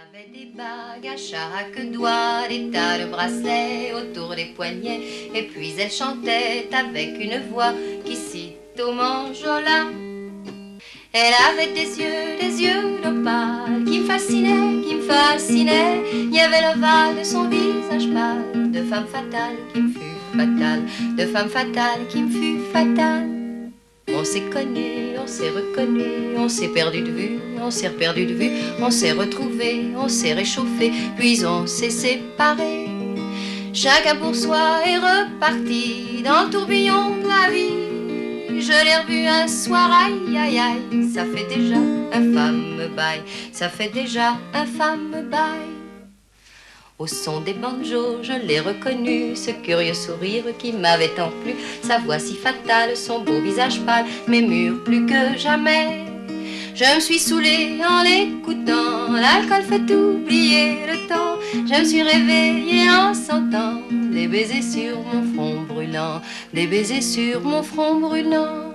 avait des bagues à chaque doigt, des tas de bracelets autour des poignets, et puis elle chantait avec une voix qui cite au manjola. Elle avait des yeux d'opale qui me fascinaient, il y avait l'ovale de son visage pâle, de femme fatale qui me fut fatale, de femme fatale qui me fut fatale. On s'est connus, on s'est reconnus, on s'est perdu de vue, on s'est perdu de vue, on s'est retrouvés, on s'est réchauffé, puis on s'est séparés. Chacun pour soi est reparti dans le tourbillon de la vie. Je l'ai revu un soir, aïe aïe aïe, ça fait déjà un fameux bail, ça fait déjà un fameux bail. Au son des banjos, je l'ai reconnu, ce curieux sourire qui m'avait tant plu, sa voix si fatale, son beau visage pâle, mes murs plus que jamais. Je me suis saoulée en l'écoutant, l'alcool fait oublier le temps. Je me suis réveillée en sentant des baisers sur mon front brûlant, des baisers sur mon front brûlant.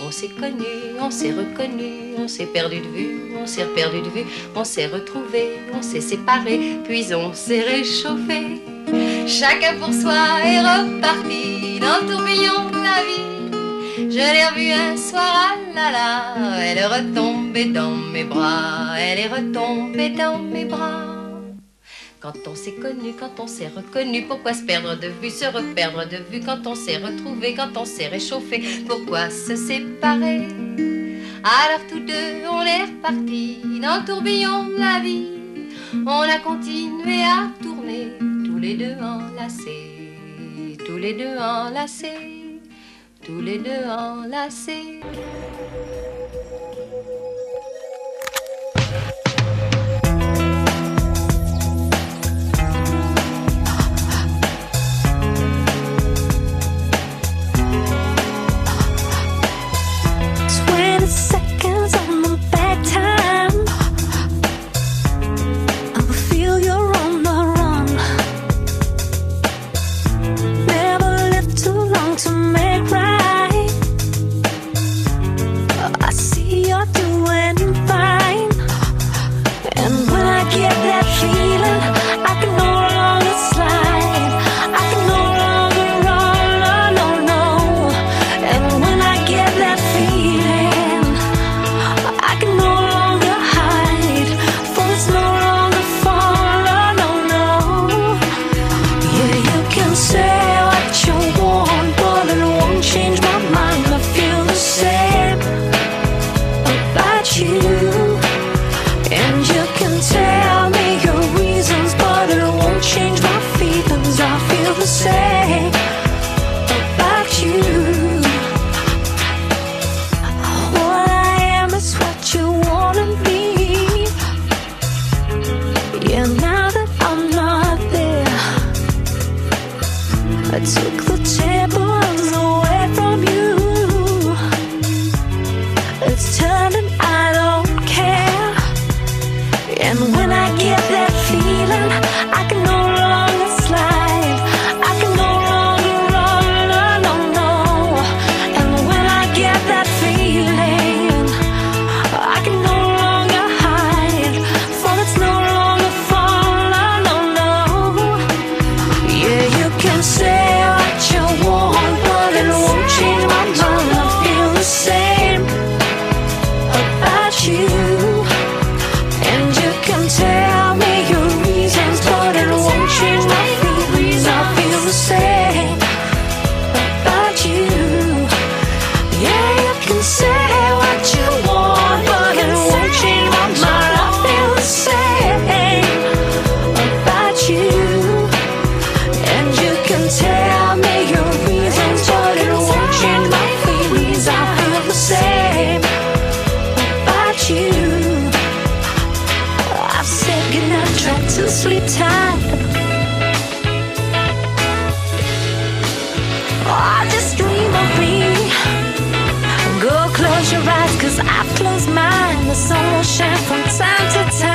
On s'est connus, on s'est reconnus, on s'est perdu de vue, on s'est perdu de vue, on s'est retrouvés, on s'est séparés, puis on s'est réchauffé. Chacun pour soi est reparti dans le tourbillon de la vie. Je l'ai revue un soir, ah là là, elle est retombée dans mes bras, elle est retombée dans mes bras. Quand on s'est connu, quand on s'est reconnu, pourquoi se perdre de vue, se reperdre de vue? Quand on s'est retrouvé, quand on s'est réchauffé, pourquoi se séparer? Alors tous deux, on est repartis dans le tourbillon de la vie. On a continué à tourner, tous les deux enlacés, tous les deux enlacés, tous les deux enlacés. Close your eyes, 'cause I've closed mine. The sun will shine from time to time.